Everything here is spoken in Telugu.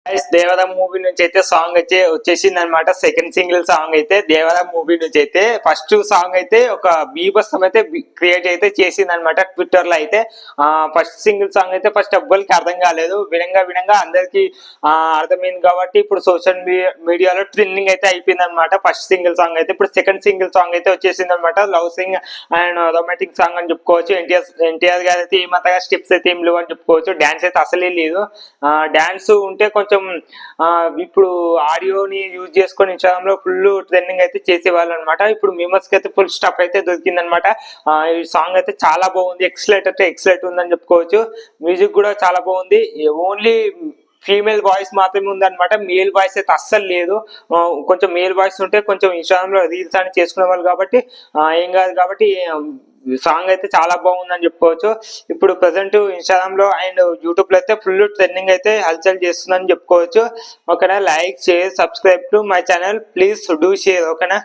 గైస్ దేవర మూవీ నుంచి అయితే సాంగ్ అయితే వచ్చేసింది అనమాట. సెకండ్ సింగిల్ సాంగ్ అయితే దేవర మూవీ నుంచి అయితే ఫస్ట్ సాంగ్ అయితే ఒక బీభత్సం అయితే క్రియేట్ అయితే చేసింది అనమాట ట్విట్టర్ లో అయితే. ఫస్ట్ సింగిల్ సాంగ్ అయితే ఫస్ట్ ఎవ్వరికి అర్థం కాలేదు, వినంగా అందరికి అర్థమైంది కాబట్టి ఇప్పుడు సోషల్ మీడియాలో ట్రెండింగ్ అయితే అయిపోయింది అనమాట ఫస్ట్ సింగిల్ సాంగ్ అయితే. ఇప్పుడు సెకండ్ సింగిల్ సాంగ్ అయితే వచ్చేసింది అనమాట. Love Singh and romantic song అని చెప్పుకోవచ్చు. ఎన్టీఆర్ గారు అయితే ఏమంతగా స్టెప్స్ అయితే ఏం లేవు అని చెప్పుకోవచ్చు. డాన్స్ అయితే అసలే లేదు. డాన్స్ ఉంటే కొంచెం ఇప్పుడు ఆడియోని యూజ్ చేసుకొని ఇన్స్టాగ్రామ్ లో ఫుల్ ట్రెండింగ్ అయితే చేసేవాళ్ళు అనమాట. ఇప్పుడు మీమర్స్ కి అయితే ఫుల్ స్టఫ్ అయితే దొరికింది అనమాట. ఈ సాంగ్ అయితే చాలా బాగుంది, ఎక్సలెంట్ ఉందని చెప్పుకోవచ్చు. మ్యూజిక్ కూడా చాలా బాగుంది. ఓన్లీ ఫీమేల్ వాయిస్ మాత్రమే ఉందన్నమాట, మేల్ వాయిస్ అయితే అస్సలు లేదు. కొంచెం మేల్ వాయిస్ ఉంటే కొంచెం ఇన్స్టాగ్రామ్ లో రీల్స్ అని చేసుకునే వాళ్ళు కాబట్టి ఏం కాదు కాబట్టి సాంగ్ అయితే చాలా బాగుందని చెప్పుకోవచ్చు. ఇప్పుడు ప్రజెంట్ ఇన్స్టాగ్రామ్ లో అండ్ యూట్యూబ్ లో అయితే ఫుల్ ట్రెండింగ్ అయితే హల్చల్ చేస్తుందని చెప్పుకోవచ్చు. ఓకేనా, like share subscribe to my channel, please do share. ఓకేనా.